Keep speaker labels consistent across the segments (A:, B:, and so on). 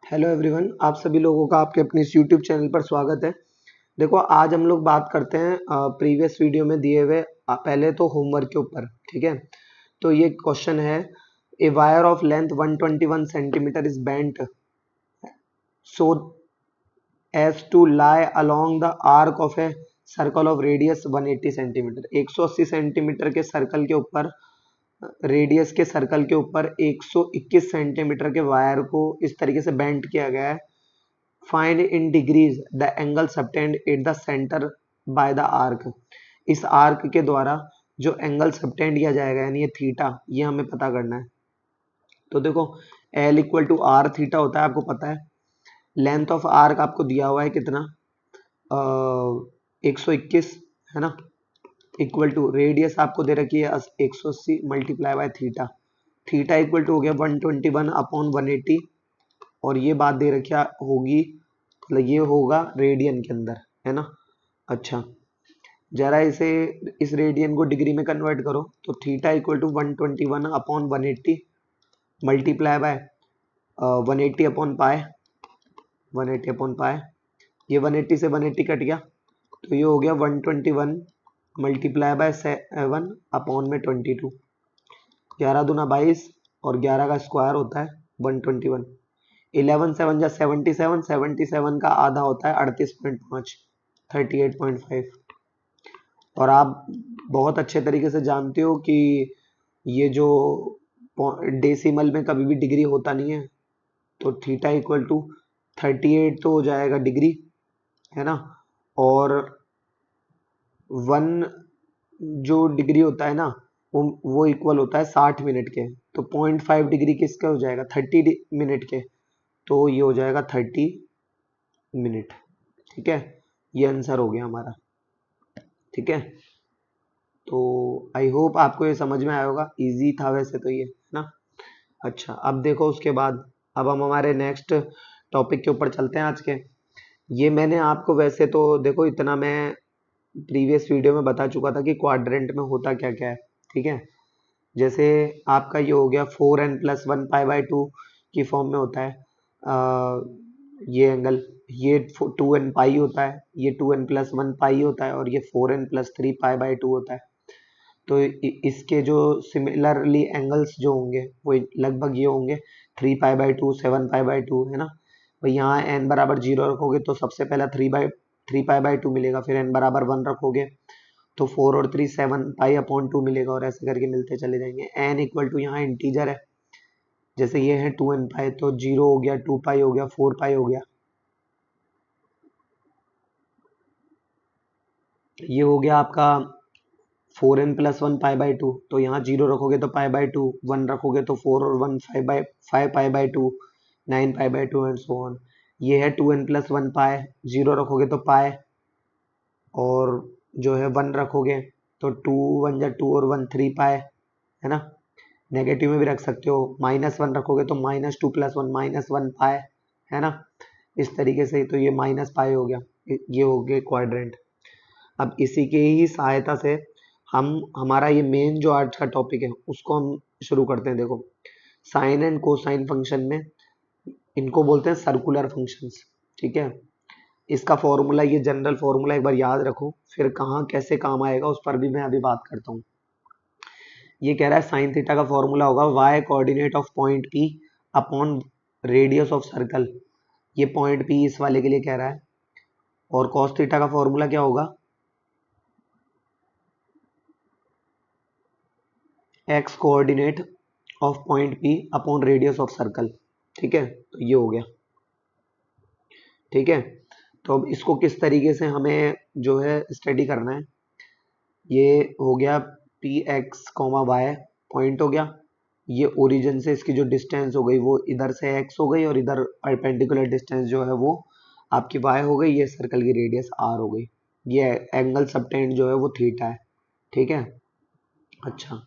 A: Hello everyone, आप सभी लोगों का आपके अपने इस यूट्यूब चैनल पर स्वागत है। देखो, आज हम लोग बात करते हैं प्रीवियस वीडियो में दिए हुए पहले तो होमवर्क के ऊपर। ठीक है, तो ये क्वेश्चन है, a wire of length 121 centimetre is bent so as to lie along the arc of a circle of radius 180 centimetre. 180 centimetre के सर्कल के ऊपर, रेडियस के सर्कल के ऊपर 121 सेंटीमीटर के वायर को इस तरीके से बेंट किया गया है। Find in degrees the angle subtend at the centre by the arc. इस आर्क के द्वारा जो एंगल सबटेंड किया जाएगा, यानी ये थीटा, ये हमें पता करना है। तो देखो, L equal to R theta होता है, आपको पता है। लेंथ ऑफ आर्क आपको दिया हुआ है कितना, 121, है ना, इक्वल टू रेडियस आपको दे रखी है 180 multiply by theta. Theta equal to हो गया 121 अपॉन 180, और ये बात दे रखी होगी, मतलब ये होगा रेडियन के अंदर, है ना। अच्छा, जरा इसे, इस रेडियन को डिग्री में कन्वर्ट करो, तो theta equal to 121 upon 180 multiply by 180 upon pi, 180 upon पाए। ये 180 से 180 कट गया, तो ये हो गया 121 मल्टीप्लाई बाय 7 अपॉन में 22। 11 दूना 22, और 11 का स्क्वायर होता है 121। 11 7 जा 77, 77 का आधा होता है 38.5, 38.5। और आप बहुत अच्छे तरीके से जानते हो कि ये जो डेसिमल में कभी भी डिग्री होता नहीं है, तो थीटा इक्वल टू 38 तो हो जाएगा डिग्री, है ना। और 1 जो डिग्री होता है ना, वो इक्वल होता है 60 मिनट के। तो 0.5 डिग्री किसका हो जाएगा, 30 मिनट के, तो ये हो जाएगा 30 मिनट। ठीक है, ये आंसर हो गया हमारा। ठीक है, तो आई होप आपको ये समझ में आया होगा। इजी था वैसे तो ये, है ना। अच्छा, अब देखो उसके बाद, अब हम हमारे नेक्स्ट टॉपिक के ऊपर चलते हैं आज के। ये मैंने आपको, वैसे तो देखो, इतना मैं प्रीवियस वीडियो में बता चुका था कि क्वाड्रेंट में होता क्या क्या है। ठीक है, जैसे आपका ये हो गया 4n+1 पाई बाई 2 की फॉर्म में होता है। ये एंगल, ये 2n पाई होता है, ये 2n+1 पाई होता है, और ये 4n+3 पाई बाई 2 होता है। तो इसके जो सिमिलरली एंगल्स जो होंगे वो लगभग ये होंगे, 3 पाई बाई 2, 7 पाई बाई 2, है ना। भाई यहाँ n बराबर 0 रखोगे तो सबसे पहला 3 पाई बाई 2 मिलेगा, फिर n बराबर 1 रखोगे तो 4 और 3 7 पाई/2 मिलेगा, और ऐसे करके मिलते चले जाएंगे। n इक्वल टू यहाँ इंटीजर है, जैसे ये है 2n पाई, तो 0 हो गया, 2 पाई हो गया, 4 पाई हो गया। ये हो गया आपका 4n+1 पाई/2, तो यहाँ 0 रखोगे तो पाई/2, 1 रखोगे तो 4 और 1 5 पाई/2, 9 पाई/2 एंड सो ऑन। ये है 2n+1 पाई, 0 रखोगे तो पाई, और जो है 1 रखोगे तो 2 1 जा 2 और 1 3 पाई, है ना। नेगेटिव में भी रख सकते हो, -1 रखोगे तो -2+1 -1 पाई, है ना। इस तरीके से, तो ये माइनस पाई हो गया। ये हो गए क्वाड्रेंट। अब इसी के ही सहायता से हम, हमारा ये मेन जो आज का टॉपिक है उसको हम शुरू करते हैं। देखो, साइन एंड कोसाइन फंक्शन में इनको बोलते हैं सर्कुलर फंक्शंस। ठीक है, इसका फॉर्मूला, ये जनरल फॉर्मूला एक बार याद रखो, फिर कहाँ कैसे काम आएगा उस पर भी मैं अभी बात करता हूँ। ये कह रहा है साइन थीटा का फॉर्मूला होगा y coordinate of point P upon radius of circle. ये पॉइंट P इस वाले के लिए कह रहा है। और कॉस थीटा का फॉर्मूला क्या होगा, x coordinate of point P upon radius of circle. ठीक है, तो ये हो गया। ठीक है, तो अब इसको किस तरीके से हमें जो है स्टडी करना है, ये हो गया P X comma Y point हो गया। ये ओरिजिन से इसकी जो डिस्टेंस हो गई वो इधर से x हो गई, और इधर परपेंडिकुलर डिस्टेंस जो है वो आपकी y हो गई। ये सर्कल की रेडियस r हो गई। ये एंगल सबटेंड जो है वो थीटा है। ठीक है, अच्छा,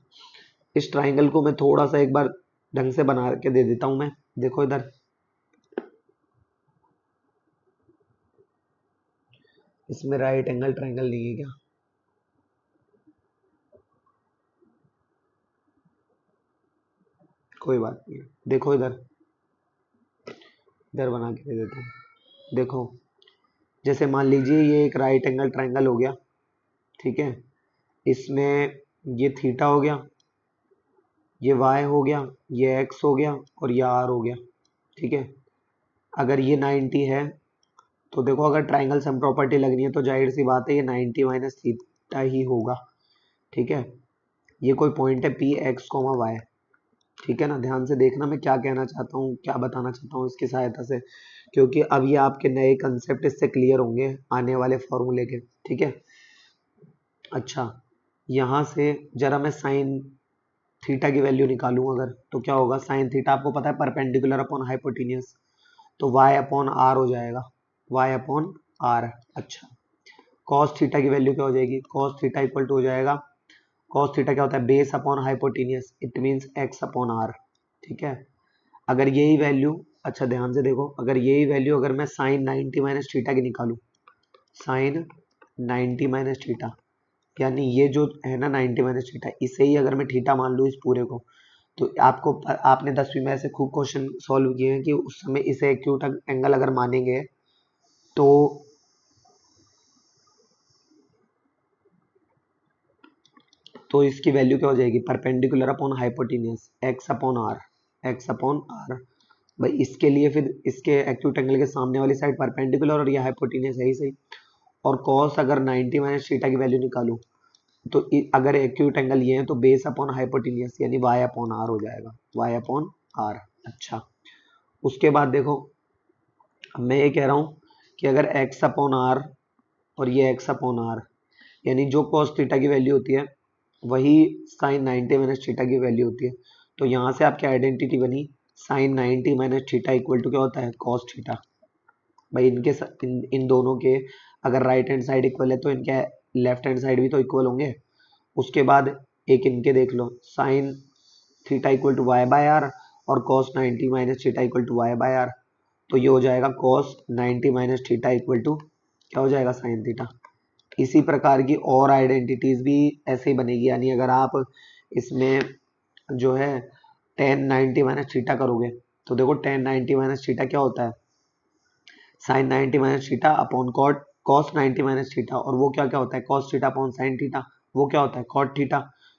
A: इस ट्राइंगल को मैं थोड़ा सा एक बार ढंग से बना के दे देता हूं मैं। देखो इधर, इसमें राइट एंगल ट्राइंगल नहीं है क्या, कोई बात नहीं। देखो इधर, इधर बना के दे देता हूँ। देखो जैसे मान लीजिए ये एक राइट एंगल ट्रायंगल हो गया, ठीक है, इसमें ये थीटा हो गया, ये वाई हो गया, ये एक्स हो गया और ये आर हो गया, ठीक है। अगर ये 90 है तो देखो अगर ट्राइंगल सम प्रॉपर्टी लगनी है तो जाहिर सी बात है ये 90 माइनस थीटा ही होगा, ठीक है। ये कोई पॉइंट है पी एक्स कोमा वाई, ठीक है ना। ध्यान से देखना मैं क्या कहना चाहता हूँ, क्या बताना चाहता हूँ इसकी सहायता से, क्योंकि अब ये आपके नए कंसेप्ट इससे क्लियर होंगे आने वाले फॉर्मूले के, ठीक है। अच्छा, यहाँ से जरा मैं साइन थीटा की वैल्यू निकालूं अगर, तो क्या होगा, साइन थीटा आपको पता है परपेंडिकुलर अपॉन हाइपोटेन्यूस, तो y अपॉन आर हो जाएगा, y अपॉन आर। अच्छा, cos थीटा की वैल्यू क्या हो जाएगी, cos थीटा इक्वल टू हो जाएगा, cos थीटा क्या होता है, base upon hypotenuse, it means x upon R, ठीक है। अगर यही वैल्यू, अच्छा ध्यान से देखो, अगर यही वैल्यू अगर मैं साइन 90 माइनस थीटा की निकालूं, साइन 90 माइनस थीटा, यानी ये जो है ना 90 माइनस थीटा, इसे ही अगर मैं थीटा मान लूँ इस पूरे को, तो आपको आपने 10वीं में ऐसे खूब क्वेश्चन सॉल्व किए हैं कि उस समय इसे एक्यूट एंगल अगर मानेंगे तो इसकी वैल्यू क्या हो जाएगी, perpendicular upon hypotenuse, X upon R, X upon R. भाई इसके लिए फिर इसके एक्यूट एंगल के सामने वाली साइड परपेंडिकुलर और ये हाइपोटेन्यूस है ही सही। और कॉस अगर 90 माइनस थीटा की वैल्यू निकालूं तो अगर एक्यूट एंगल ये है तो बेस अपॉन हाइपोटेन्यूस यानी वाई अपॉन आर हो जाएगा, वाई अपॉन आर। अच्छा, उसके बाद देखो मैं ये कह रहा हूँ कि अगर x अपॉन आर और ये x अपॉन आर, यानी जो cos थीटा की वैल्यू होती है वही साइन 90 माइनस थीटा की वैल्यू होती है, तो यहाँ से आपकी आइडेंटिटी बनी sine 90 minus theta equal to क्या होता है, cos थीटा। भाई इन दोनों के अगर राइट हैंड साइड इक्वल है तो इनके लेफ्ट हैंड साइड भी तो इक्वल होंगे। उसके बाद एक इनके देख लो, sine theta equal to Y by R और cos 90 minus theta equal to Y by R, तो ये हो जाएगा cos 90 minus theta equal to क्या हो जाएगा, साइन थीटा। इसी प्रकार की और आइडेंटिटीज भी ऐसे ही बनेगी, यानी अगर आप इसमें जो है tan 90 माइनस थीटा करोगे तो देखो tan 90 माइनस थीटा क्या होता है, sine 90 minus theta upon cot cos 90 minus theta, और वो क्या क्या होता है, cos theta upon sine theta, वो क्या होता है, cot थीटा।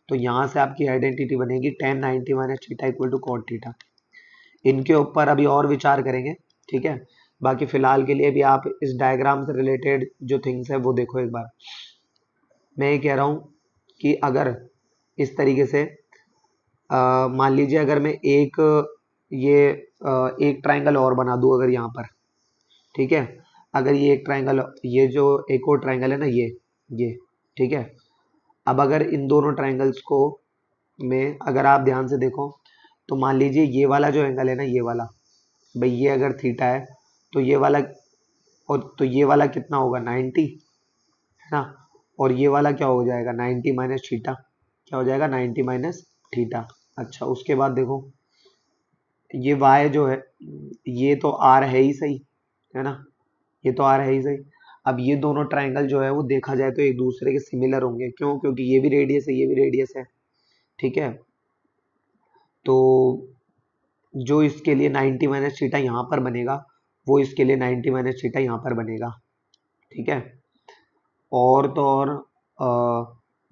A: तो यहाँ से आपकी आइडेंटिटी बनेगी tan 90 minus theta equal to cot theta. इनके ऊपर अभी और विचार करेंगे, ठीक है। बाकी फिलहाल के लिए भी आप इस डायग्राम से रिलेटेड जो थिंग्स है वो देखो एक बार। मैं ये कह रहा हूँ कि अगर इस तरीके से मान लीजिए अगर मैं एक ये एक ट्रायंगल और बना दूं अगर यहाँ पर, ठीक है, अगर ये एक ट्रायंगल, ये जो एक और ट्रायंगल है ना ये ठीक है। अब अगर इन दोनों ट्रायंगल्स को में अगर आप ध्यान से देखो तो मान लीजिए ये वाला जो एंगल है ना, ये वाला, भाई ये अगर थीटा है तो ये वाला, और तो ये वाला कितना होगा 90 है ना, और ये वाला क्या हो जाएगा 90 माइनस थीटा, क्या हो जाएगा 90 माइनस थीटा। अच्छा, उसके बाद देखो ये y जो है ये तो r है ही सही, है ना, ये तो r है ही सही। अब ये दोनों ट्रायंगल जो है वो देखा जाए तो एक दूसरे के सिमिलर होंगे, क्यों, क्योंकि ये भी रेडियस है ये भी रेडियस है, ठीक है। तो जो इसके लिए 90 माइनस थीटा यहाँ पर बनेगा वो इसके लिए 90 माइनस थीटा यहाँ पर बनेगा, ठीक है। और तो और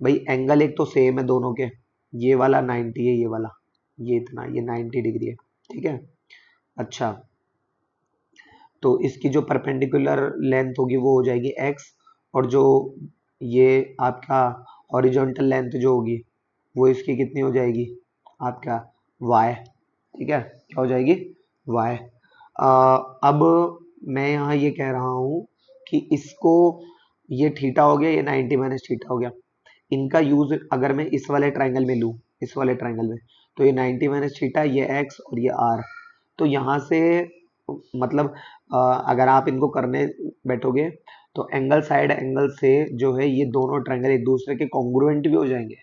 A: भाई एंगल एक तो सेम है दोनों के, ये वाला 90 है, ये वाला ये इतना ये 90 डिग्री है, ठीक है। अच्छा, तो इसकी जो परपेंडिकुलर लेंथ होगी वो हो जाएगी x, और जो ये आपका हॉरिजॉन्टल लेंथ जो होगी वो इसकी कितनी हो जाएगी, आपका y, ठीक है, क्या हो जाएगी y। अब मैं यहाँ ये कह रहा हूँ कि इसको, ये थीटा हो गया, ये 90 माइनस थीटा हो गया, इनका यूज अगर मैं इस वाले ट्रायंगल में लूँ, इस वाले ट्रायंगल में, तो ये 90 माइनस थीटा, ये x और ये r, तो यहाँ से मतलब अगर आप इनको करने बैठोगे तो एंगल साइड एंगल से जो है ये दोनों ट्रायंगल एक दूसरे के कॉन्ग्रुएंट भी हो जाएंगे,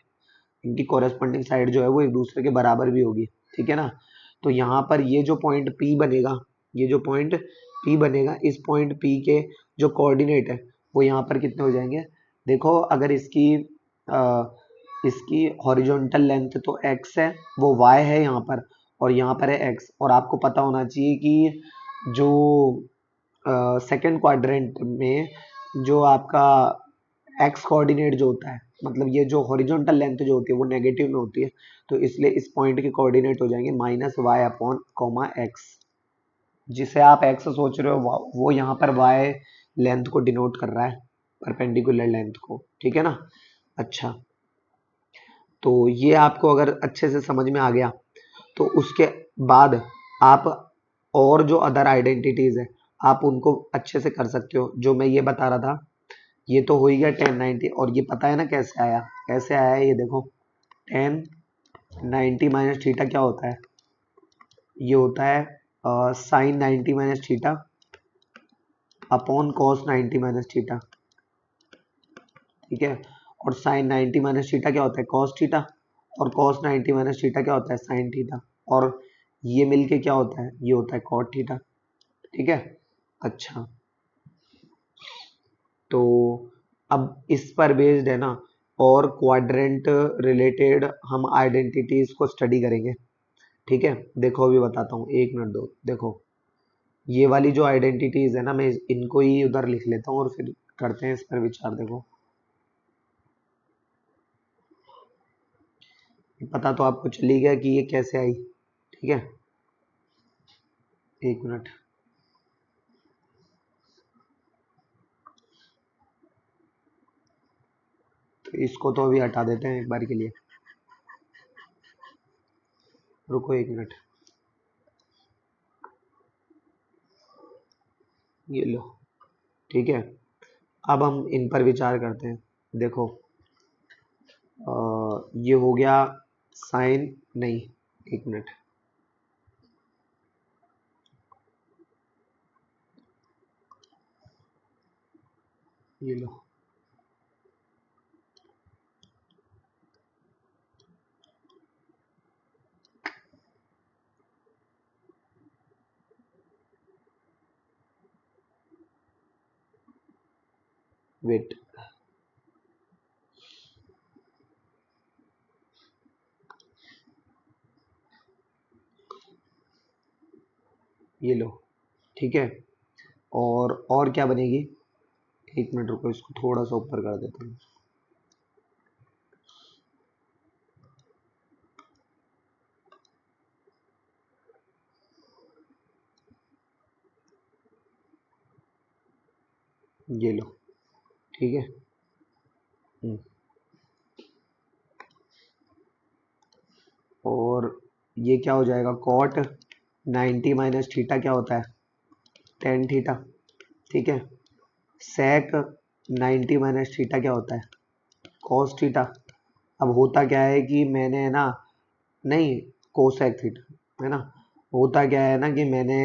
A: इनकी कॉरेस्पॉन्डिंग साइड जो है वो एक दूसरे के बराबर भी होगी, ठीक है ना। तो यहाँ पर ये जो पॉइंट P बनेगा, ये जो पॉइंट P बनेगा, इस पॉइंट P के जो कोऑर्डिनेट है वो यहाँ पर कितने हो जाएंगे, देखो अगर इसकी हॉरिजॉन्टल लेंथ तो x है, वो y है यहाँ पर, और यहाँ पर है x, और आपको पता होना चाहिए कि जो सेकंड क्वाड्रेंट में जो आपका एक्स कोऑर्डिनेट जो होता है, मतलब ये जो हॉरिजॉन्टल लेंथ जो होती है वो नेगेटिव में होती है, तो इसलिए इस पॉइंट के कोऑर्डिनेट हो जाएंगे minus Y upon comma X. जिसे आप एक्स सोच रहे हो वो यहाँ पर वाई लेंथ को डिनोट कर रहा है, परपेंडिकुलर लेंथ को, ठीक है ना। अच्छा, तो ये आपको अगर अच्छे से समझ में आ गया तो उसके बाद आप और जो अदर आइडेंटिटीज है आप उनको अच्छे से कर सकते हो। जो मैं ये बता रहा था ये तो हो ही गया 1090, और ये पता है ना कैसे आया, कैसे आया है ये देखो। 1090 माइनस थीटा क्या होता है, ये होता है sine 90 minus theta upon cos 90 minus theta, ठीक है। और साइन 90 माइनस थीटा क्या होता है, कॉस थीटा, और कॉस 90 माइनस थीटा क्या होता है, साइन थीटा, और ये मिलके क्या होता है, ये होता है कॉट थीटा, ठीक है। अच्छा, तो अब इस पर बेस्ड है ना, और क्वाड्रेंट रिलेटेड हम आइडेंटिटीज को स्टडी करेंगे, ठीक है। देखो अभी बताता हूँ, एक मिनट दो। देखो ये वाली जो आइडेंटिटीज है ना, मैं इनको ही उधर लिख लेता हूँ और फिर करते हैं इस पर विचार। देखो पता तो आपको चली गया कि ये कैसे आई, ठीक है। एक मिनट, तो इसको तो अभी हटा देते हैं एक बार के लिए। रुको एक मिनट, ये लो, ठीक है। अब हम इन पर विचार करते हैं। देखो ये हो गया साइन, नहीं, एक मिनट, ये लो, वेट, ये लो, ठीक है। और क्या बनेगी, एक मिनट रुको, इसको थोड़ा सा ऊपर कर देता हूँ। ये लो, ठीक है। हम्म, और ये क्या हो जाएगा, कॉट 90 माइनस थीटा क्या होता है, टेन थीटा, ठीक है। सेक 90 माइनस थीटा क्या होता है, कॉस थीटा। अब होता क्या है कि मैंने है ना, नहीं, कोसेक थीटा है ना। होता क्या है ना कि मैंने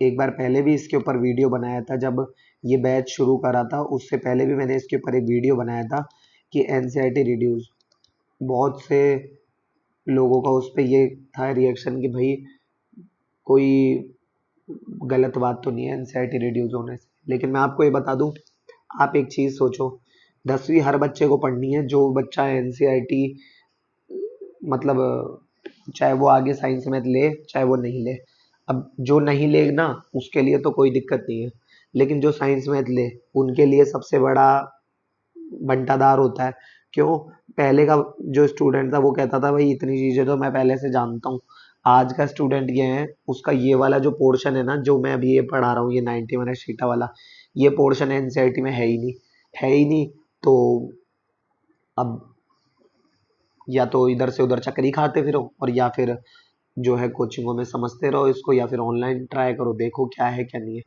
A: एक बार पहले भी इसके ऊपर वीडियो बनाया था, जब ये बैच शुरू करा था उससे पहले भी मैंने इसके ऊपर एक वीडियो बनाया था कि एनसीईआरटी रिड्यूस। बहुत से लोगों का उस पर ये था रिएक्शन कि भाई कोई गलत बात तो नहीं है एनसीईआरटी रिड्यूस होने से। लेकिन मैं आपको ये बता दूं, आप एक चीज सोचो, 10वीं हर बच्चे को पढ़नी है, जो बच्चा एनसीईआरटी मतलब चाहे वो आगे साइंस में ले चाहे वो नहीं ले। अब जो नहीं ले ना उसके लिए तो कोई दिक्कत नहीं है, लेकिन जो साइंस में ले उनके लिए सबसे बड़ा बंटाधार होता है। क्यों, पहले का जो स्टूडेंट था वो कहता था भाई इतनी चीजें तो मैं पहले से जानता हूँ। आज का स्टूडेंट ये है, उसका ये वाला जो पोर्शन है ना, जो मैं अभी ये पढ़ा रहा हूँ, ये 90 माइनस थीटा वाला, ये पोर्शन एनसीईआरटी में है ही नहीं, है ही नहीं। तो अब या तो इधर से उधर चक्करी खाते फिरो, और या फिर जो है कोचिंगों में समझते रहो इसको, या फिर ऑनलाइन ट्राई करो, देखो क्या है क्या नहीं है।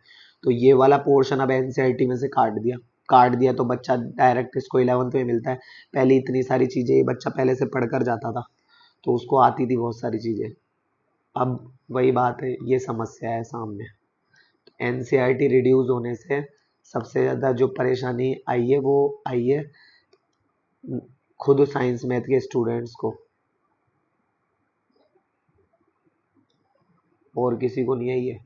A: तो ये वाला पोर्शन अब एनसीईआरटी में से काट दिया, काट दिया तो बच्चा डायरेक्ट इसको 11th में मिलता है। पहले इतनी सारी चीजें ये बच्चा पहले से पढ़ कर जाता था, तो उसको आती थी बहुत सारी चीजें। अब वही बात है, ये समस्या है सामने। एनसीईआरटी रिड्यूस होने से सबसे ज्यादा जो परेशानी आई है वो आई है खुद साइंस मैथ के स्टूडेंट्स को, और किसी को नहीं आई है।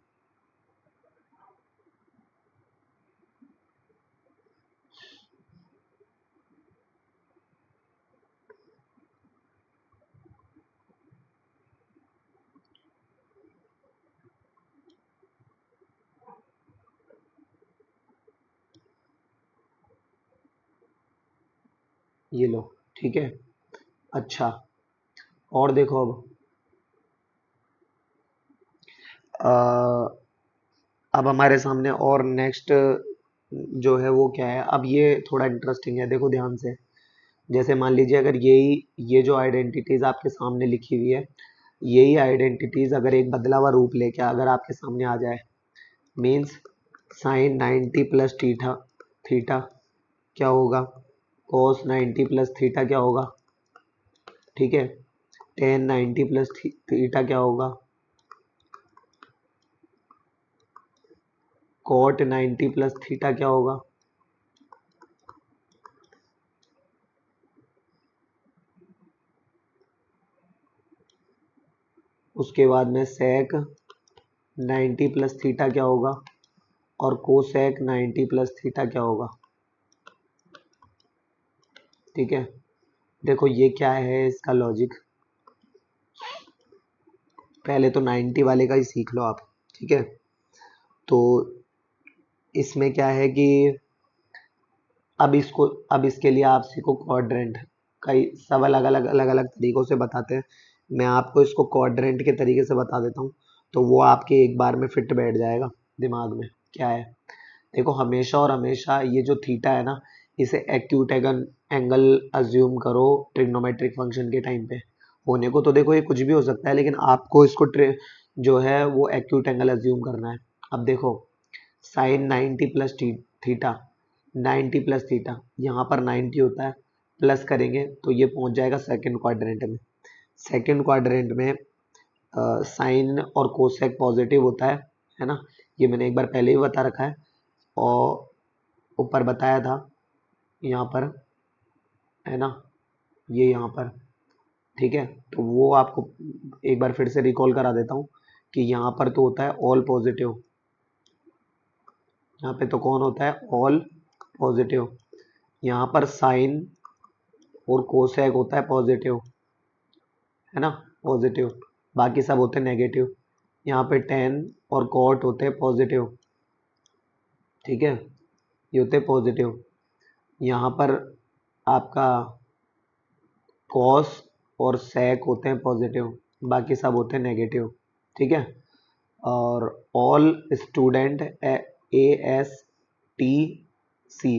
A: ये लो, ठीक है। अच्छा, और देखो अब अब हमारे सामने और नेक्स्ट जो है वो क्या है, अब ये थोड़ा इंटरेस्टिंग है, देखो ध्यान से। जैसे मान लीजिए अगर ये जो आइडेंटिटीज आपके सामने लिखी हुई है, यही आइडेंटिटीज अगर एक बदला हुआ रूप लेके अगर आपके सामने आ जाए, means sign 90 plus theta, theta क्या होगा, कॉस 90 प्लस थीटा क्या होगा, ठीक है, टेन 90 प्लस थीटा क्या होगा, कॉट 90 प्लस थीटा क्या होगा, उसके बाद में सेक 90 प्लस थीटा क्या होगा, और कोसेक 90 प्लस थीटा क्या होगा, ठीक है। देखो ये क्या है इसका लॉजिक, पहले तो 90 वाले का ही सीख लो आप, ठीक है। तो इसमें क्या है कि अब इसके लिए आप सीखो क्वाड्रेंट, कई सब अलग अलग तरीकों से बताते हैं, मैं आपको इसको क्वाड्रेंट के तरीके से बता देता हूँ, तो वो आपके एक बार में फिट बैठ जाएगा दिमाग में। क्या है, देखो हमेशा और हमेशा ये जो थीटा है ना, इसे एक्यूट एंगल अज्यूम करो ट्रिग्नोमेट्रिक फंक्शन के टाइम पे। होने को तो देखो ये कुछ भी हो सकता है, लेकिन आपको इसको जो है वो एक्यूट एंगल अज्यूम करना है। अब देखो sine 90 plus theta, 90 plus theta, यहाँ पर 90 होता है, प्लस करेंगे तो ये पहुंच जाएगा सेकंड क्वाड्रेंट में। सेकंड क्वाड्रेंट में साइन और कोसेक पॉजिटिव होता है ना, ये मैंने एक बार पहले ही बता रखा है, और ऊपर बताया था यहाँ पर, है ना, ये यहाँ पर, ठीक है। तो वो आपको एक बार फिर से रिकॉल करा देता हूँ कि यहाँ पर तो होता है ऑल पॉजिटिव, यहाँ पे तो कौन होता है, ऑल पॉजिटिव, यहाँ पर साइन और कोसेक होता है पॉजिटिव, है ना, पॉजिटिव, बाकी सब होते हैं नेगेटिव। यहाँ पे टेन और कॉट होते हैं पॉजिटिव, ठीक है, ये होते हैं पॉजिटिव। यहाँ पर आपका कॉस और सेक होते हैं पॉजिटिव, बाकी सब होते हैं नेगेटिव, ठीक है। और all student A S T C,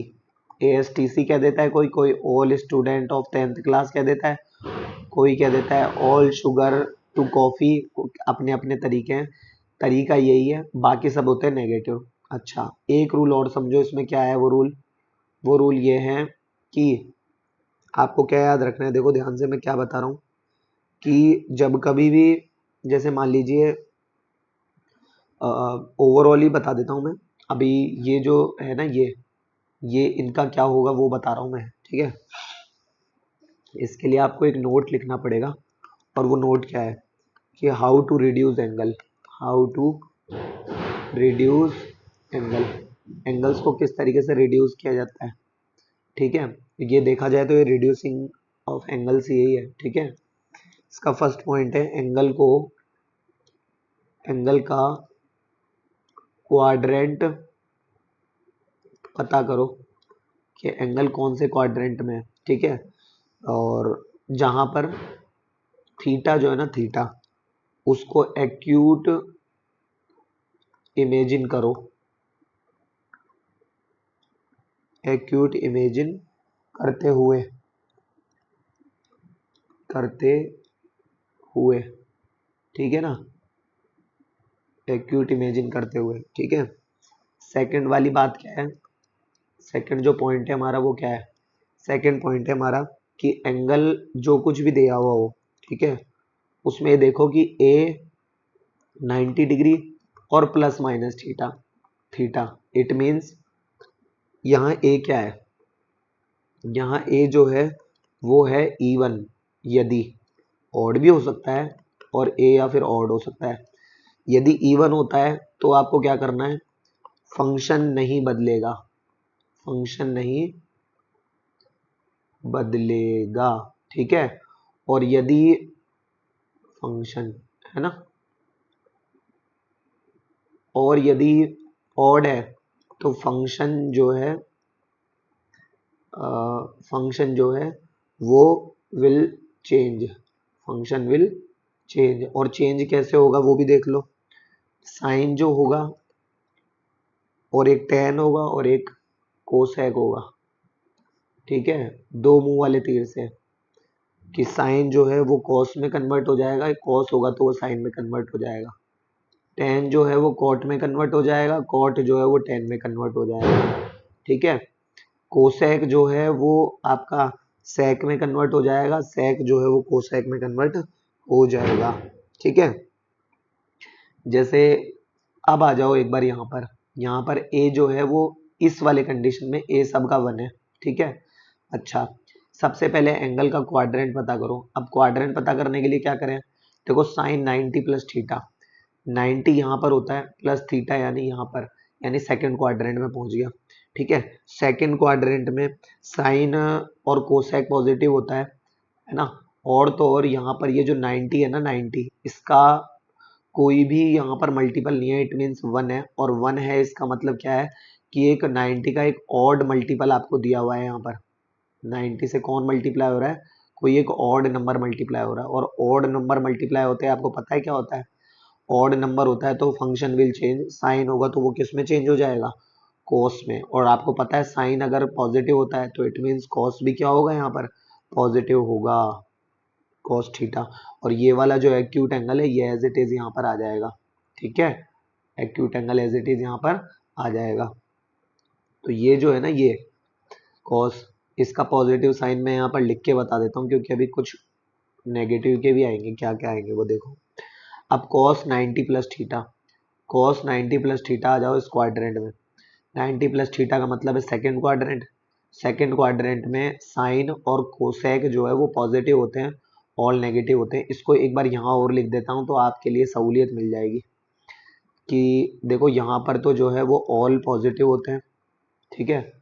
A: A S T C कह देता है कोई, कोई all student of 10th class कह देता है, कोई कह देता है ऑल शुगर टू कॉफ़ी, अपने अपने तरीके हैं, तरीका यही है, बाकी सब होते हैं नेगेटिव। अच्छा, एक रूल और समझो इसमें, क्या है वो रूल ये है कि आपको क्या याद रखना है, देखो ध्यान से मैं क्या बता रहा हूँ, कि जब कभी भी, जैसे मान लीजिए ओवरऑल ही बता देता हूँ मैं, अभी ये जो है ना, ये इनका क्या होगा वो बता रहा हूँ मैं, ठीक है। इसके लिए आपको एक नोट लिखना पड़ेगा, और वो नोट क्या है कि how to reduce angle, how to reduce angle, angles को किस तरीके से रिड्यूस किया जाता है, ठीक है। ये देखा जाए तो ये रिड्यूसिंग ऑफ एंगल्स यही है, ठीक है। इसका फर्स्ट पॉइंट है एंगल का क्वाड्रेंट पता करो कि एंगल कौन से क्वाड्रेंट में है, ठीक है। और जहां पर थीटा जो है ना, थीटा, उसको एक्यूट इमेजिन करो, एक्यूट इमेजिन करते हुए, करते हुए, ठीक है ना, एक्यूट इमेजिन करते हुए, ठीक है। सेकंड वाली बात क्या है, सेकंड जो पॉइंट है हमारा वो क्या है, सेकंड पॉइंट है हमारा कि एंगल जो कुछ भी दिया हुआ हो, ठीक है, उसमें देखो कि ए 90 डिग्री और plus minus theta, theta, it means यहाँ ए क्या है, यहाँ ए जो है वो है इवन, यदि ऑड भी हो सकता है और ए या फिर ऑड हो सकता है। यदि इवन होता है तो आपको क्या करना है, फंक्शन नहीं बदलेगा, फंक्शन नहीं बदलेगा, ठीक है। और यदि फंक्शन, है ना, और यदि ऑड है तो फंक्शन जो है वो will change, function will change. और चेंज कैसे होगा वो भी देख लो, साइन जो होगा और एक टेन होगा और एक कोसेक होगा, ठीक है, दो मुंह वाले तीर से, कि साइन जो है वो कॉस में कन्वर्ट हो जाएगा, कॉस होगा तो वो साइन में कन्वर्ट हो जाएगा, टेन जो है वो कॉट में कन्वर्ट हो जाएगा, कॉट जो है वो टेन में कन्वर्ट हो जाएगा, ठीक है। कोसेक जो है वो आपका सेक में कन्वर्ट हो जाएगा, सेक जो है वो कोसेक में कन्वर्ट हो जाएगा, ठीक है। जैसे अब आ जाओ एक बार यहाँ पर ए जो है वो इस वाले कंडीशन में ए सब का वन है, ठीक है। अच्छा, सबसे पहले एंगल का क्वाड्रेंट पता करो। अब क्वाड्रेंट पता करने के लिए क्या करें, देखो साइन 90 प्लस थीटा, 90 यहाँ पर होता है प्लस थीटा यानी यहाँ पर, यानी सेकंड क्वाड्रेंट में पहुंच गया, ठीक है। सेकंड क्वाड्रेंट में साइन और कोसेक पॉजिटिव होता है ना। और तो और यहाँ पर ये जो 90 है ना, 90 इसका कोई भी यहाँ पर मल्टीपल नहीं है, इट मीन्स वन है, और वन है इसका मतलब क्या है कि एक 90 का एक ऑड मल्टीपल आपको दिया हुआ है। यहाँ पर 90 से कौन मल्टीप्लाई हो रहा है, कोई एक ऑड नंबर मल्टीप्लाई हो रहा है, और ऑड नंबर मल्टीप्लाई होते हैं आपको पता है क्या होता है, ऑड नंबर होता है तो फंक्शन विल चेंज, साइन होगा तो वो किस में चेंज हो जाएगा, कॉस में। और आपको पता है साइन अगर पॉजिटिव होता है तो इट मीन्स कॉस भी क्या होगा, यहाँ पर पॉजिटिव होगा, कॉस थीटा। और ये वाला जो एक्यूट एंगल है ये एज इट इज यहाँ पर आ जाएगा, ठीक है, acute angle as it is यहाँ पर आ जाएगा। तो ये जो है ना, ये कॉस, इसका पॉजिटिव साइन मैं यहाँ पर लिख के बता देता हूँ, क्योंकि अभी कुछ नेगेटिव के भी आएंगे, क्या क्या आएंगे वो देखो। अब cos 90 plus theta, cos 90 plus theta आ जाओ इस क्वाड्रेंट में, 90 प्लस थीटा का मतलब है सेकंड क्वाड्रेंट, सेकंड क्वाड्रेंट में साइन और कोसेक जो है वो पॉजिटिव होते हैं, ऑल नेगेटिव होते हैं। इसको एक बार यहाँ और लिख देता हूँ तो आपके लिए सहूलियत मिल जाएगी कि देखो यहाँ पर तो जो है वो ऑल पॉजिटिव होते हैं, ठीक है।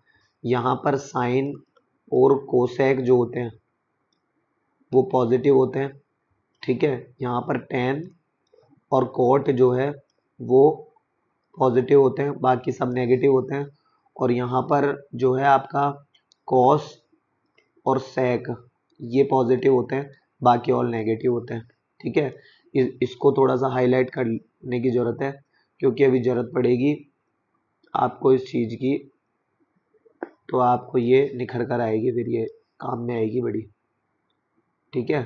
A: यहाँ पर साइन और कोसेक जो होते हैं वो पॉजिटिव होते हैं, ठीक है। यहाँ पर टेन और कोट जो है वो पॉजिटिव होते हैं, बाकी सब नेगेटिव होते हैं। और यहाँ पर जो है आपका कॉस और सेक ये पॉजिटिव होते हैं, बाकी ऑल नेगेटिव होते हैं, ठीक है। इसको थोड़ा सा हाईलाइट करने की ज़रूरत है, क्योंकि अभी ज़रूरत पड़ेगी आपको इस चीज़ की, तो आपको ये निखर कर आएगी, फिर ये काम में आएगी बड़ी, ठीक है।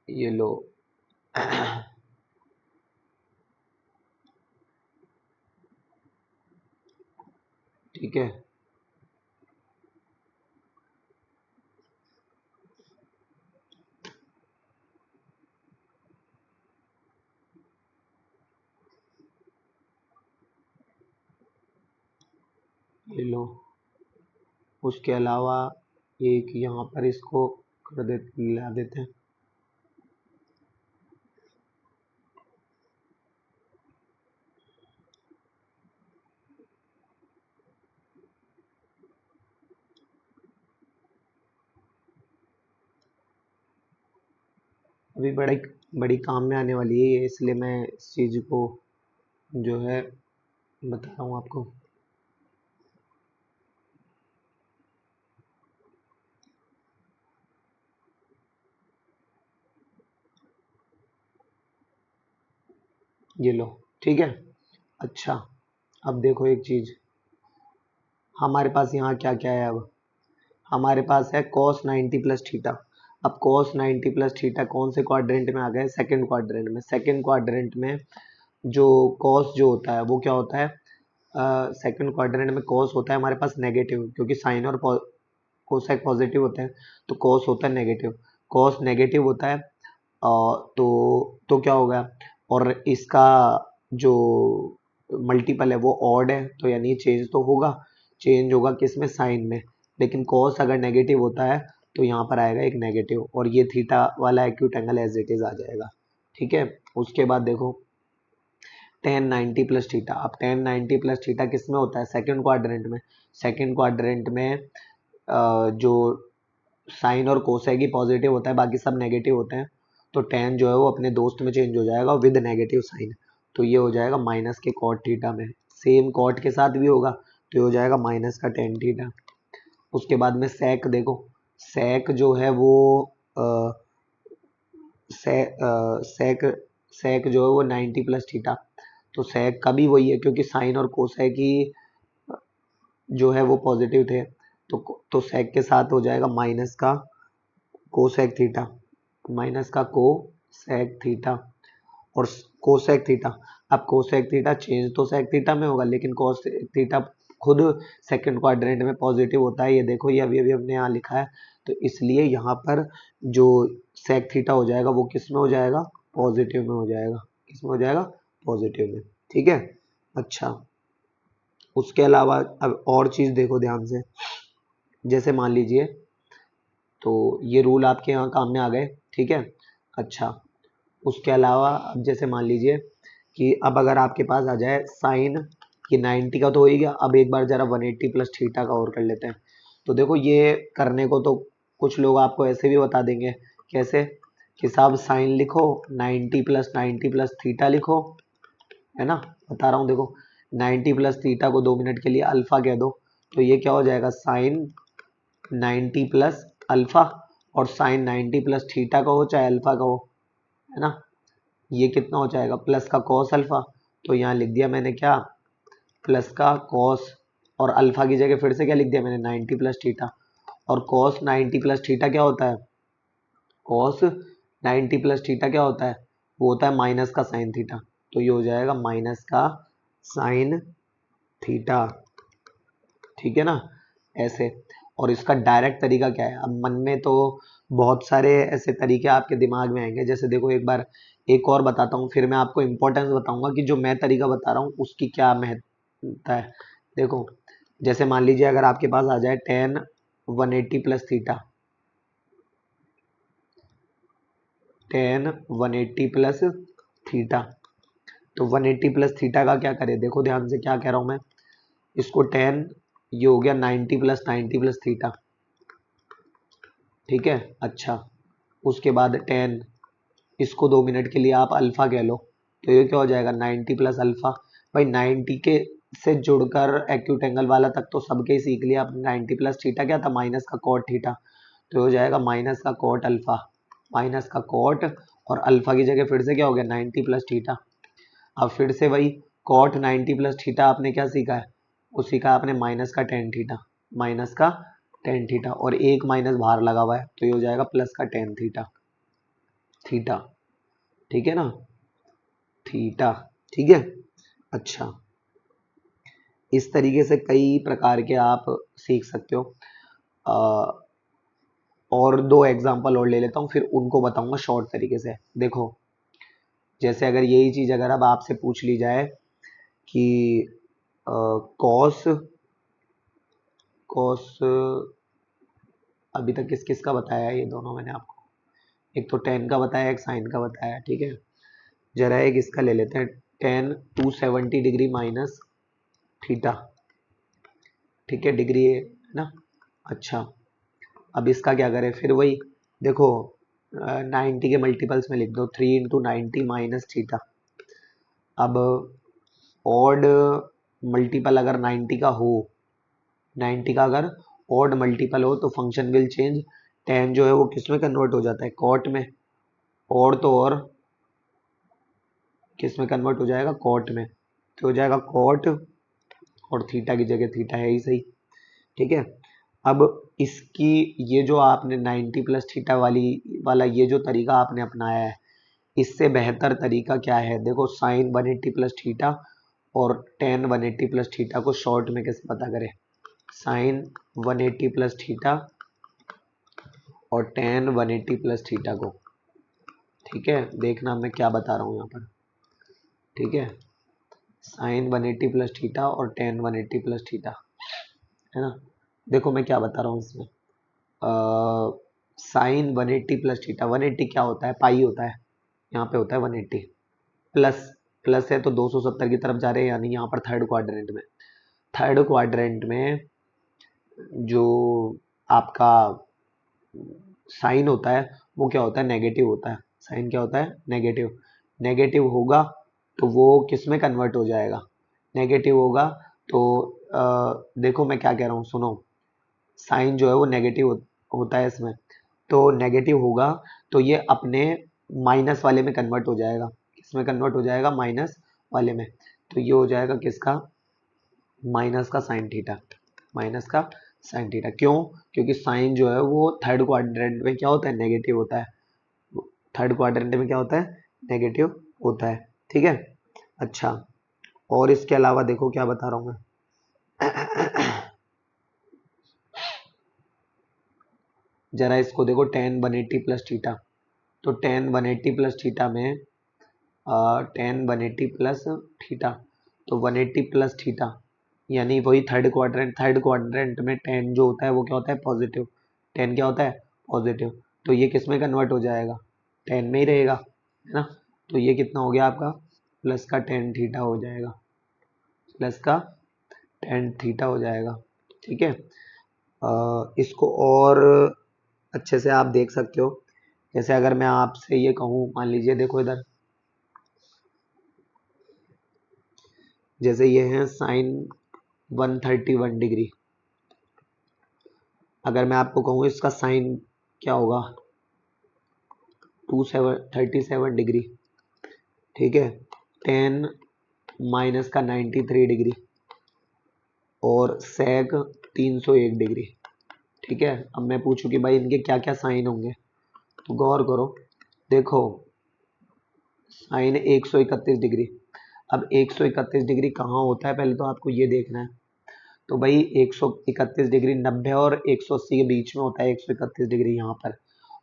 A: ये लो ठीक है, ये लो। उसके अलावा एक यहाँ पर इसको कर देते, ला देते हैं। अभी बड़ी बड़ी काम में आने वाली है ये, इसलिए मैं इस चीज़ को जो है बता रहा हूँ आपको। ये लो, ठीक है। अच्छा, अब देखो एक चीज़, हमारे पास यहाँ क्या क्या है। अब हमारे पास है cos 90 प्लस थीटा। अब cos 90 प्लस थीटा कौन से क्वाड्रेंट में आ गए, सेकंड क्वाड्रेंट में। सेकंड क्वाड्रेंट में जो cos जो होता है वो क्या होता है, सेकंड क्वाड्रेंट में cos होता है हमारे पास नेगेटिव, क्योंकि साइन और कोसेक पॉजिटिव होते हैं, तो cos होता है नेगेटिव, cos नेगेटिव होता है। तो क्या होगा, और इसका जो मल्टीपल है वो ऑड है, तो यानी चेंज तो होगा, चेंज होगा किस में, साइन में। लेकिन cos अगर नेगेटिव होता है तो यहाँ पर आएगा एक नेगेटिव, और ये थीटा वाला acute angle as it is आ जाएगा, ठीक है। उसके बाद देखो tan 90 प्लस थीटा। अब tan 90 प्लस थीटा किस में होता है, सेकंड क्वाड्रेंट में। सेकंड क्वाड्रेंट में जो साइन और कोसेक ही पॉजिटिव होता है, बाकी सब नेगेटिव होते हैं, तो tan जो है वो अपने दोस्त में चेंज हो जाएगा विद नेगेटिव साइन, तो ये हो जाएगा माइनस के कॉट थीटा में। सेम कॉट के साथ भी होगा, तो ये हो जाएगा माइनस का टेन थीटा। उसके बाद में सेक देखो, सेक जो है वो सेक सेक जो है वो 90 प्लस थीटा, तो सेक का भी वही है क्योंकि साइन और कोसेक ही जो है वो पॉजिटिव थे, तो सेक के साथ हो जाएगा माइनस का कोसेक थीटा, माइनस का कोसेक थीटा और कोसेक थीटा। अब कोसेक थीटा चेंज तो सेक थीटा में होगा, लेकिन कोसेक थीटा खुद सेकंड क्वाड्रेंट में पॉजिटिव होता है, ये देखो ये अभी अभी हमने यहाँ लिखा है, तो इसलिए यहाँ पर जो सेक थीटा हो जाएगा वो किस में हो जाएगा, पॉजिटिव में हो जाएगा, किस में हो जाएगा, पॉजिटिव में। ठीक है, अच्छा उसके अलावा अब और चीज देखो ध्यान से, जैसे मान लीजिए, तो ये रूल आपके यहाँ काम में आ गए, ठीक है। अच्छा उसके अलावा अब जैसे मान लीजिए कि अब अगर आपके पास आ जाए साइन, ये 90 का तो हो ही गया, अब एक बार जरा 180 प्लस थीटा का और कर लेते हैं। तो देखो ये करने को तो कुछ लोग आपको ऐसे भी बता देंगे, कैसे कि साहब साइन लिखो 90 प्लस थीटा लिखो, है ना, बता रहा हूँ देखो 90 प्लस थीटा को 2 मिनट के लिए अल्फा कह दो, तो ये क्या हो जाएगा साइन 90 प्लस अल्फा, और साइन 90 प्लस थीटा का हो चाहे अल्फा का हो, है ना, ये कितना हो जाएगा प्लस का कॉस अल्फा, तो यहाँ लिख दिया मैंने क्या, प्लस का कॉस, और अल्फा की जगह फिर से क्या लिख दिया मैंने 90 प्लस थीटा, और कॉस 90 प्लस थीटा क्या होता है, कॉस 90 प्लस थीटा क्या होता है, वो होता है माइनस का साइन थीटा, तो ये हो जाएगा माइनस का साइन थीटा, ठीक है ना, ऐसे। और इसका डायरेक्ट तरीका क्या है, अब मन में तो बहुत सारे ऐसे तरीके आपके दिमाग में आएंगे, जैसे देखो एक बार एक और बताता हूँ, फिर मैं आपको इम्पोर्टेंस बताऊंगा कि जो मैं तरीका बता रहा हूँ उसकी क्या महत्वता है। देखो जैसे मान लीजिए अगर आपके पास आ जाए ten 180 plus theta, ten 180 plus theta, तो 180 प्लस थीटा का क्या करें, देखो ध्यान से क्या कह रहा हूँ मैं, इसको टेन, ये हो गया 90 प्लस थीटा, ठीक है। अच्छा उसके बाद टेन, इसको 2 मिनट के लिए आप अल्फा कह लो, तो ये क्या हो जाएगा 90 प्लस अल्फा, भाई 90 के से जुड़कर एक्यूट एंगल वाला तक तो सबके ही सीख लिया, अब 90 प्लस थीटा क्या था, माइनस का कॉट थीटा, तो हो जाएगा माइनस का कॉट अल्फा, माइनस का कॉट, और अल्फा की जगह फिर से क्या हो गया 90 प्लस थीटा। अब फिर से वही कॉट 90 प्लस थीटा आपने क्या सीखा है, वो सीखा आपने माइनस का टेन थीटा, माइनस का टेन थीटा, और एक माइनस बाहर लगा हुआ है, तो ये हो जाएगा प्लस का टेन थीटा, थीटा, ठीक है ना, थीटा, ठीक है। अच्छा इस तरीके से कई प्रकार के आप सीख सकते हो। और दो एग्जांपल और ले लेता हूँ, फिर उनको बताऊंगा शॉर्ट तरीके से। देखो जैसे अगर यही चीज अगर अब आपसे पूछ ली जाए कि कॉस कॉस अभी तक किस किस का बताया है, ये दोनों मैंने आपको, एक तो टेन का बताया, एक साइन का बताया, ठीक है। जरा एक इसका ले लेते हैं, टेन 270 डिग्री माइनस थीटा, ठीक है, डिग्री है ना। अच्छा अब इसका क्या करें, फिर वही देखो 90 के मल्टीपल्स में लिख दो, 3 × 90 माइनस थीटा। अब ऑड मल्टीपल अगर 90 का हो, 90 का अगर ऑड मल्टीपल हो तो फंक्शन विल चेंज, टेन जो है वो किस में कन्वर्ट हो जाता है, कॉट में, और तो और किस में कन्वर्ट हो जाएगा, कॉट में, तो हो जाएगा कॉट, और थीटा की जगह थीटा है ही सही, ठीक है। अब इसकी ये जो आपने 90 प्लस थीटा वाला ये जो तरीका आपने अपनाया है, इससे बेहतर तरीका क्या है, देखो साइन 180 प्लस थीटा और टेन 180 प्लस थीटा को शॉर्ट में कैसे पता करें, साइन 180 प्लस थीटा और टेन 180 प्लस थीटा को, ठीक है, देखना मैं क्या बता रहा हूँ यहाँ पर, ठीक है, साइन 180 प्लस थीटा और टेन 180 प्लस थीटा, है ना। देखो मैं क्या बता रहा हूँ इसमें, साइन 180 प्लस थीटा, 180 क्या होता है, पाई होता है, यहाँ पे होता है 180, प्लस प्लस है तो 270 की तरफ जा रहे हैं, यानी यहाँ पर थर्ड क्वाड्रेंट में, थर्ड क्वाड्रेंट में जो आपका साइन होता है वो क्या होता है, नेगेटिव होता है, साइन क्या होता है, नेगेटिव, नेगेटिव होगा तो वो किस में कन्वर्ट हो जाएगा, नेगेटिव होगा तो देखो मैं क्या कह रहा हूँ, सुनो। साइन जो है वो नेगेटिव होता है इसमें, तो नेगेटिव होगा तो ये अपने माइनस वाले में कन्वर्ट हो जाएगा। किसमें कन्वर्ट हो जाएगा? माइनस वाले में। तो ये हो जाएगा किसका? माइनस का साइन थीटा। माइनस का साइन थीटा। क्यों? क्योंकि साइन जो है वो थर्ड क्वाड्रेंट में क्या होता है? नेगेटिव होता है। थर्ड क्वाड्रेंट में क्या होता है? नेगेटिव होता है। ठीक है। अच्छा, और इसके अलावा देखो क्या बता रहा हूँ मैं। जरा इसको देखो, टेन 180 प्लस थीटा। तो टेन 180 प्लस थीटा में टेन 180 प्लस थीटा, तो 180 प्लस थीटा यानी वही थर्ड क्वाड्रेंट। थर्ड क्वाड्रेंट में टेन जो होता है वो क्या होता है? पॉजिटिव। टेन क्या होता है? पॉजिटिव। तो ये किस में कन्वर्ट हो जाएगा? टेन में ही रहेगा, है ना। तो ये कितना हो गया आपका? प्लस का टेन थीटा हो जाएगा। प्लस का टेन थीटा हो जाएगा। ठीक है। इसको और अच्छे से आप देख सकते हो। जैसे अगर मैं आपसे ये कहूँ, मान लीजिए देखो इधर, जैसे ये है साइन 131 डिग्री। अगर मैं आपको कहूँ इसका साइन क्या होगा? 37 डिग्री। ठीक है। टेन माइनस का 93 डिग्री और सेक 301 डिग्री। ठीक है। अब मैं पूछूं कि भाई इनके क्या क्या साइन होंगे, तो गौर करो। देखो, साइन 131 डिग्री। अब 131 डिग्री कहाँ होता है पहले तो आपको ये देखना है। तो भाई 131 डिग्री 90 और 180 के बीच में होता है 131 डिग्री यहाँ पर।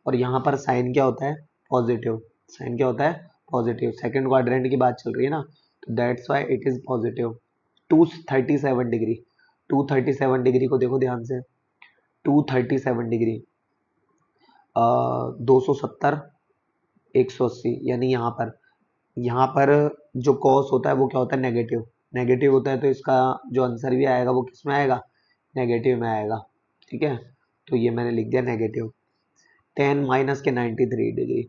A: और यहाँ पर साइन क्या होता है? पॉजिटिव। साइन क्या होता है? पॉजिटिव। सेकंड क्वाड्रेंट की बात चल रही है ना, तो that's why it is positive. 237 degree. 237 degree को देखो ध्यान से। 237 डिग्री 270 180, यानी यहाँ पर जो कॉस होता है वो क्या होता है? नेगेटिव। नेगेटिव होता है तो इसका जो आंसर भी आएगा वो किस में आएगा? नेगेटिव में आएगा। ठीक है। तो ये मैंने लिख दिया नेगेटिव। टेन माइनस के 93 डिग्री।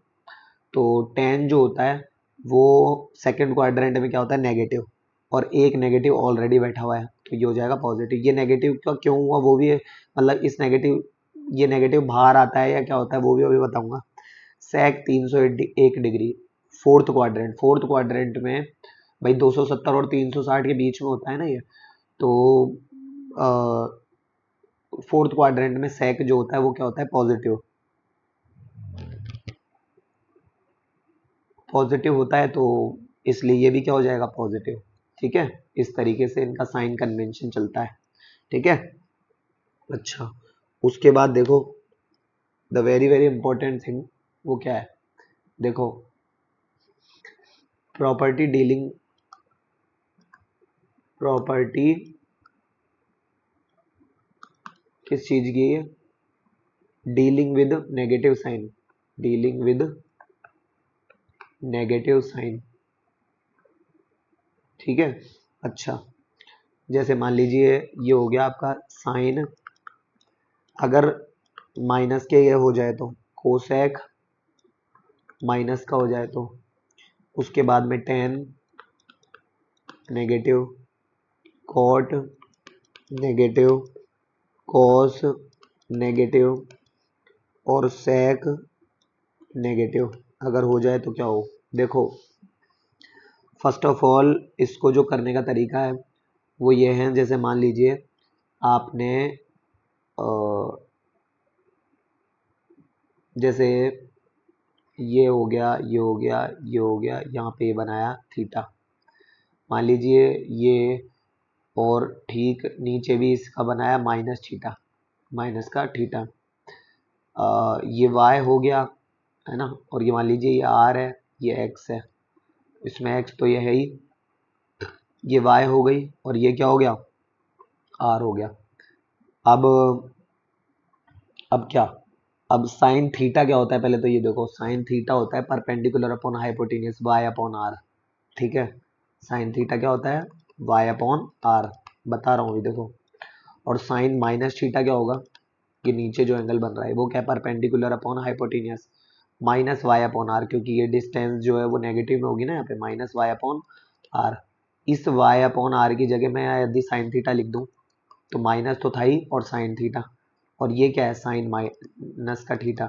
A: तो टेन जो होता है वो सेकंड क्वाड्रेंट में क्या होता है? नेगेटिव। और एक नेगेटिव ऑलरेडी बैठा हुआ है तो ये हो जाएगा पॉजिटिव। ये नेगेटिव का क्यों हुआ वो भी, मतलब इस नेगेटिव, ये नेगेटिव बाहर आता है या क्या होता है वो भी अभी बताऊंगा। सेक 301 डिग्री। फोर्थ क्वाड्रेंट में भाई 270 और 360 के बीच में होता है ना ये। तो फोर्थ क्वाड्रेंट में सेक जो होता है वो क्या होता है? पॉजिटिव। पॉजिटिव होता है तो इसलिए ये भी क्या हो जाएगा? पॉजिटिव। ठीक है। इस तरीके से इनका साइन कन्वेंशन चलता है। ठीक है। अच्छा, उसके बाद देखो the very very important thing वो क्या है? देखो, प्रॉपर्टी डीलिंग, प्रॉपर्टी किस चीज की है? Dealing with negative sign. Dealing with negative sign. ठीक है। अच्छा, जैसे मान लीजिए ये हो गया आपका साइन, अगर माइनस के ये हो जाए तो कोसेक माइनस का हो जाए तो, उसके बाद में tan negative, cot negative, cos negative और सेक नेगेटिव अगर हो जाए तो क्या हो? देखो, फर्स्ट ऑफ ऑल इसको जो करने का तरीका है वो ये है, जैसे मान लीजिए आपने जैसे ये हो गया, ये हो गया, ये हो गया, यहाँ पे बनाया थीटा, मान लीजिए ये, और ठीक नीचे भी इसका बनाया माइनस थीटा, माइनस का थीटा। ये y हो गया, है ना। और ये मान लीजिए ये r है, ये x है, इसमें x तो ये है ही, ये y हो गई और ये क्या हो गया? r हो गया। अब क्या? अब साइन थीटा क्या होता है पहले तो ये देखो, साइन थीटा होता है perpendicular upon hypotenuse y upon r। ठीक है। साइन थीटा क्या होता है? y upon r। बता रहा हूँ अभी देखो। और साइन माइनस थीटा क्या होगा? ये नीचे जो एंगल बन रहा है वो क्या है? Perpendicular upon hypotenuse minus y upon r, क्योंकि ये डिस्टेंस जो है वो नेगेटिव में होगी ना, यहाँ पे माइनस y अपॉन r। इस y अपॉन आर की जगह मैं यदि साइन थीटा लिख दूं तो माइनस तो था ही और साइन थीटा, और ये क्या है साइन माइनस का थीटा।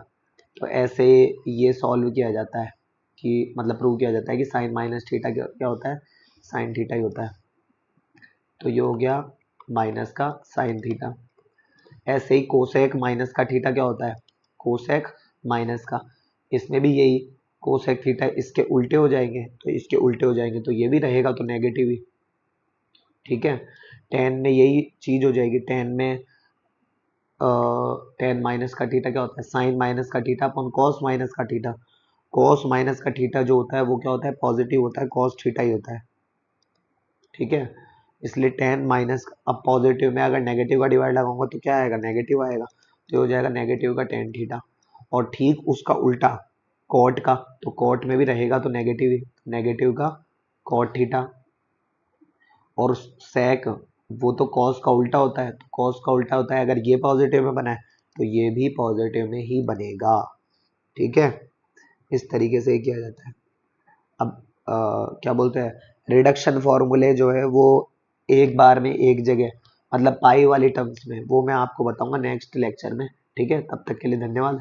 A: तो ऐसे ये सॉल्व किया जाता है कि मतलब प्रूव किया जाता है कि साइन माइनस थीटा क्या होता है, साइन थीटा ही होता है। तो ये हो गया माइनस का साइन थीटा। ऐसे ही कोसेक माइनस का थीटा क्या होता है, कोसेक माइनस का, इसमें भी यही कोसेक थीटा इसके उल्टे हो जाएंगे, तो इसके उल्टे हो जाएंगे तो ये भी रहेगा तो नेगेटिव ही, ठीक है। टेन में यही चीज हो जाएगी, टेन में टेन माइनस का थीटा क्या होता है, साइन माइनस का थीटा अपॉन कॉस माइनस का थीटा। कॉस माइनस का थीटा जो होता है वो क्या होता है, पॉजिटिव होता है, कॉस थीटा ही होता है, ठीक है। इसलिए टेन माइनस, अब पॉजिटिव में अगर नेगेटिव का डिवाइड लगाऊंगा तो क्या आएगा, नेगेटिव आएगा, तो हो जाएगा नेगेटिव का टेन थीटा। और ठीक उसका उल्टा कॉट का, तो कॉट में भी रहेगा तो नेगेटिव ही, नेगेटिव का कॉट थीटा। और सेक वो तो कॉस का उल्टा होता है, तो कॉस का उल्टा होता है, अगर ये पॉजिटिव में बना है तो ये भी पॉजिटिव में ही बनेगा, ठीक है। इस तरीके से किया जाता है। अब क्या बोलते हैं, रिडक्शन फॉर्मूले जो है वो एक बार में एक जगह, मतलब पाई वाली टर्म्स में, वो मैं आपको बताऊंगा नेक्स्ट लेक्चर में, ठीक है। तब तक के लिए धन्यवाद।